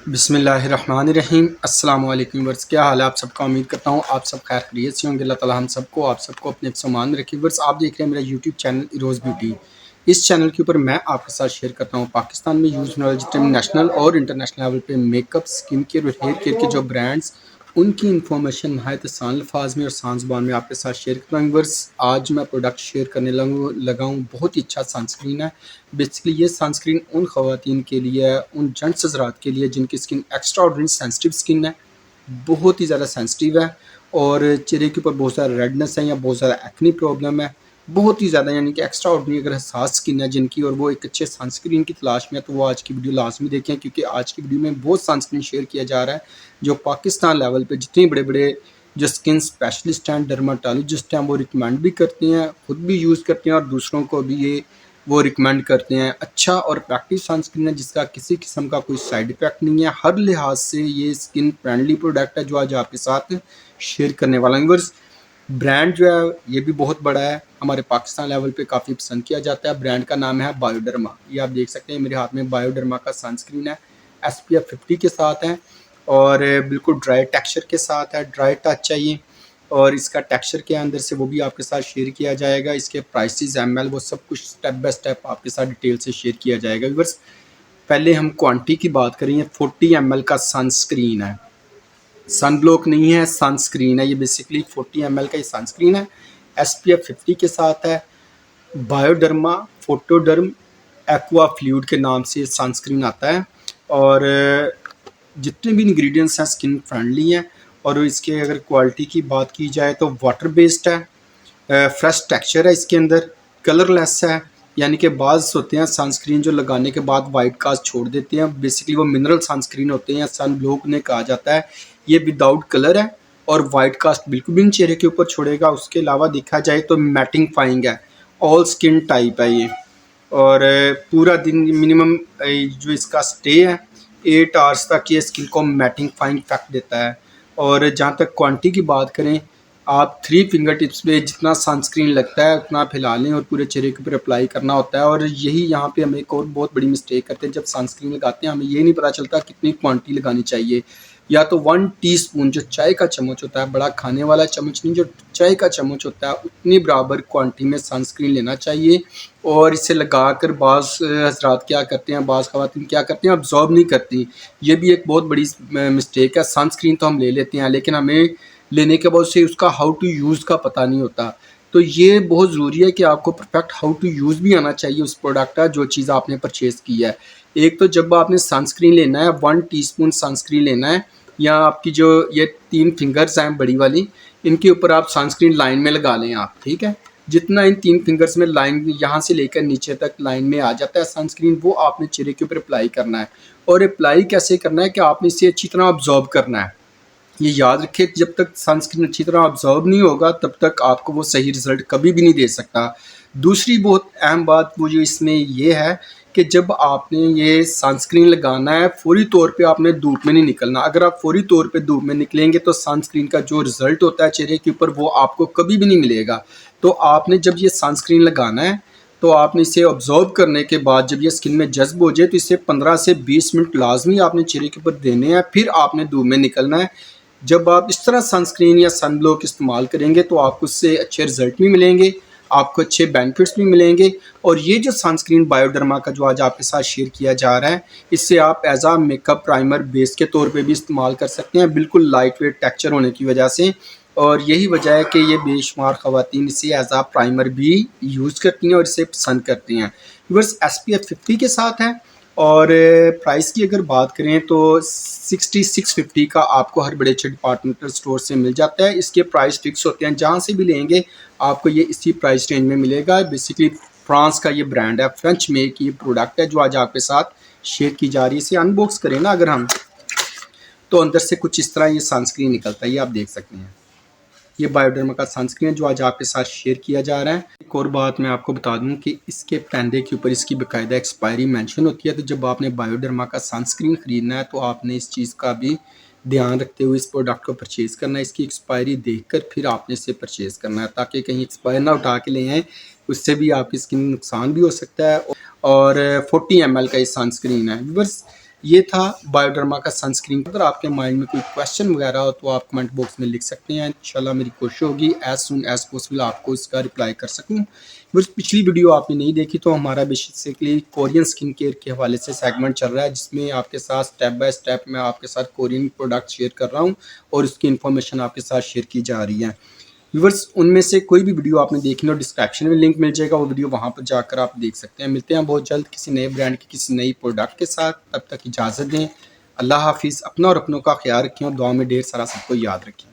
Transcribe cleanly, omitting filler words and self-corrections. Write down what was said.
बिस्मिल्लाहिर्रहमानिर्रहीम। अस्सलाम वालेकुम वर्स, क्या हाल है आप सबका। उम्मीद करता हूँ आप सब खैर खैरियत से होंगे। अल्लाह ताला हम सबको आप सबको अपने समान में रखे। वर्स, आप देख रहे हैं मेरा यूट्यूब चैनल इरोज़ ब्यूटी। इस चैनल के ऊपर मैं आपके साथ शेयर करता हूँ पाकिस्तान में यूज़ होने वाले जितने नेशनल और इंटरनेशनल लेवल पे मेकअप, स्किन केयर और हेयर केयर के जो ब्रांड्स, उनकी इन्फॉर्मेशन नहायत आसान अल्फाज में और आसान ज़ुबान में आपके साथ शेयर करता हूँ। वर्स, आज मैं प्रोडक्ट शेयर करने लगा हूँ। बहुत ही अच्छा सनस्क्रीन है। बेसिकली ये सनस्क्रीन उन ख़वातीन के लिए है, उन जेंट्स हज़रात के लिए जिनकी skin extra ordinary sensitive skin है, बहुत ही ज़्यादा सेंसिटिव है और चेहरे के ऊपर बहुत सारा रेडनेस है या बहुत ज़्यादा एक्नी प्रॉब्लम है, बहुत ही ज़्यादा यानी कि एक्स्ट्रा ऑर्डिनरी अगर हसास स्किन है जिनकी और वो एक अच्छे सनस्क्रीन की तलाश में है, तो वो आज की वीडियो लाजमी देखें, क्योंकि आज की वीडियो में बहुत सनस्क्रीन शेयर किया जा रहा है जो पाकिस्तान लेवल पे जितने बड़े बड़े जो स्किन स्पेशलिस्ट हैं, डर्माटोलॉजिस्ट हैं, वो रिकमेंड भी करते हैं, खुद भी यूज़ करते हैं और दूसरों को भी ये वो रिकमेंड करते हैं। अच्छा और इफेक्टिव सनस्क्रीन है जिसका किसी किस्म का कोई साइड इफ़ेक्ट नहीं है। हर लिहाज से ये स्किन फ्रेंडली प्रोडक्ट है जो आज आपके साथ शेयर करने वाला हूँ। व्यूअर्स, ब्रांड जो है ये भी बहुत बड़ा है, हमारे पाकिस्तान लेवल पे काफ़ी पसंद किया जाता है। ब्रांड का नाम है बायोडर्मा। ये आप देख सकते हैं मेरे हाथ में बायोडर्मा का सनस्क्रीन है। SPF 50 के साथ है और बिल्कुल ड्राई टेक्सचर के साथ है, ड्राई टच चाहिए। और इसका टेक्सचर के अंदर से वो भी आपके साथ शेयर किया जाएगा। इसके प्राइसेस, ML, वो सब कुछ स्टेप बाय स्टेप आपके साथ डिटेल से शेयर किया जाएगा। व्यूअर्स, पहले हम क्वांटिटी की बात करें। 40 ml का सनस्क्रीन है, सन ब्लॉक नहीं है, सनस्क्रीन है। ये बेसिकली 40 ml का ये सनस्क्रीन है, SPF 50 के साथ है। बायोडर्मा फोटोडर्म एक्वा फ्लूइड के नाम से सनस्क्रीन आता है और जितने भी इंग्रेडिएंट्स हैं स्किन फ्रेंडली हैं। और इसके अगर क्वालिटी की बात की जाए तो वाटर बेस्ड है, फ्रेश टेक्सचर है इसके अंदर, कलरलेस है। यानी कि बाज़ होते हैं सनस्क्रीन जो लगाने के बाद वाइट कास्ट छोड़ देते हैं, बेसिकली वो मिनरल सनस्क्रीन होते हैं, सन ब्लॉक उन्हें कहा जाता है। ये विदाउट कलर है और वाइट कास्ट बिल्कुल भी नहीं चेहरे के ऊपर छोड़ेगा। उसके अलावा देखा जाए तो मैटिंगफाइंग है, ऑल स्किन टाइप है ये। और पूरा दिन मिनिमम जो इसका स्टे है 8 आवर्स तक ये स्किन को मैटिंगफाइंग इफेक्ट देता है। और जहाँ तक क्वांटिटी की बात करें, आप 3 फिंगर टिप्स पे जितना सनस्क्रीन लगता है उतना फैला लें और पूरे चेहरे के ऊपर अप्लाई करना होता है। और यही यहाँ पे हम एक और बहुत बड़ी मिस्टेक करते हैं, जब सनस्क्रीन लगाते हैं हमें ये नहीं पता चलता कितनी क्वांटिटी लगानी चाहिए। या तो 1 टीस्पून जो चाय का चम्मच होता है, बड़ा खाने वाला चम्मच नहीं, जो चाय का चम्मच होता है, उतनी बराबर क्वांटिटी में सनस्क्रीन लेना चाहिए। और इसे लगाकर बाज़ हज़रात क्या करते हैं, बाज़ ख़वातीन क्या करते हैं, अब्ज़ॉर्ब नहीं करती। ये भी एक बहुत बड़ी मिस्टेक है। सनस्क्रीन तो हम ले लेते हैं लेकिन हमें लेने के बाद उसे उसका हाउ टू यूज़ का पता नहीं होता। तो ये बहुत ज़रूरी है कि आपको परफेक्ट हाउ टू यूज़ भी आना चाहिए उस प्रोडक्ट का जो चीज़ आपने परचेज़ की है। एक तो जब आपने सनस्क्रीन लेना है 1 टीस्पून सनस्क्रीन लेना है, या आपकी जो ये 3 फिंगर्स हैं बड़ी वाली, इनके ऊपर आप सनस्क्रीन लाइन में लगा लें आप, ठीक है। जितना इन 3 फिंगर्स में लाइन यहाँ से लेकर नीचे तक लाइन में आ जाता है सनस्क्रीन, वो आपने चेहरे के ऊपर अप्लाई करना है। और अप्लाई कैसे करना है कि आपने इसे अच्छी तरह ऑब्जॉर्व करना है। ये याद रखें, जब तक सनस्क्रीन अच्छी तरह ऑब्जॉर्व नहीं होगा तब तक आपको वो सही रिजल्ट कभी भी नहीं दे सकता। दूसरी बहुत अहम बात वो जो इसमें ये है कि जब आपने ये सनस्क्रीन लगाना है, फौरी तौर पे आपने धूप में नहीं निकलना। अगर आप फौरी तौर पे धूप में निकलेंगे तो सनस्क्रीन का जो रिज़ल्ट होता है चेहरे के ऊपर वो आपको कभी भी नहीं मिलेगा। तो आपने जब ये सनस्क्रीन लगाना है तो आपने इसे ऑब्जॉर्व करने के बाद जब ये स्किन में जज्ब हो जाए तो इसे 15 से 20 मिनट लाजमी आपने चेहरे के ऊपर देने हैं, फिर आपने धूप में निकलना है। जब आप इस तरह सनस्क्रीन या सन ब्लॉक इस्तेमाल करेंगे तो आपको उससे अच्छे रिजल्ट भी मिलेंगे, आपको अच्छे बेनिफिट्स भी मिलेंगे। और ये जो सनस्क्रीन बायोडर्मा का जो आज आपके साथ शेयर किया जा रहा है, इससे आप एज आ मेकअप प्राइमर बेस के तौर पे भी इस्तेमाल कर सकते हैं, बिल्कुल लाइट वेट टेक्चर होने की वजह से। और यही वजह है कि ये बेशुमार ख़वातीन इसे एज आ प्राइमर भी यूज़ करती हैं और इसे पसंद करती हैं। व्यूअर्स, SPF 50 के साथ है। और प्राइस की अगर बात करें तो 6650 का आपको हर बड़े अच्छे डिपार्टमेंटल स्टोर से मिल जाता है। इसके प्राइस फिक्स होते हैं, जहाँ से भी लेंगे आपको ये इसी प्राइस रेंज में मिलेगा। बेसिकली फ्रांस का ये ब्रांड है, फ्रेंच मेक ये प्रोडक्ट है जो आज आपके साथ शेयर की जा रही है। इसे अनबॉक्स करें ना अगर हम, तो अंदर से कुछ इस तरह ये सनस्क्रीन निकलता है, ये आप देख सकते हैं। ये बायोडर्मा का सनस्क्रीन जो आज आपके साथ शेयर किया जा रहा है। एक और बात मैं आपको बता दूं कि इसके पैंडे के ऊपर इसकी बाकायदा एक्सपायरी मेंशन होती है। तो जब आपने बायोडर्मा का सनस्क्रीन ख़रीदना है तो आपने इस चीज़ का भी ध्यान रखते हुए इस प्रोडक्ट को परचेज़ करना है। इसकी एक्सपायरी देखकर फिर आपने इसे परचेज़ करना है, ताकि कहीं एक्सपायर ना उठा के ले आएँ, उससे भी आपकी स्किन नुकसान भी हो सकता है। और 40 ml का ये सनस्क्रीन है। बस ये था बायोडर्मा का सनस्क्रीन। अगर आपके माइंड में कोई क्वेश्चन वगैरह हो तो आप कमेंट बॉक्स में लिख सकते हैं। इंशाल्लाह मेरी कोशिश होगी एज सुन एज पॉसिबल आपको इसका रिप्लाई कर सकूं। बस पिछली वीडियो आपने नहीं देखी तो हमारा बेसिकली कोरियन स्किन केयर के हवाले से सेगमेंट चल रहा है, जिसमें आपके साथ स्टेप बाय स्टेप मैं आपके साथ कोरियन प्रोडक्ट शेयर कर रहा हूँ और उसकी इन्फॉर्मेशन आपके साथ शेयर की जा रही है। व्यूअर्स, उनमें से कोई भी वीडियो आपने देखनी हो डिस्क्रिप्शन में लिंक मिल जाएगा, वो वीडियो वहां पर जाकर आप देख सकते हैं। मिलते हैं बहुत जल्द किसी नए ब्रांड की किसी नई प्रोडक्ट के साथ। तब तक इजाज़त दें। अल्लाह हाफिज़। अपना और अपनों का ख्याल रखें और दुआ में ढेर सारा सबको याद रखें।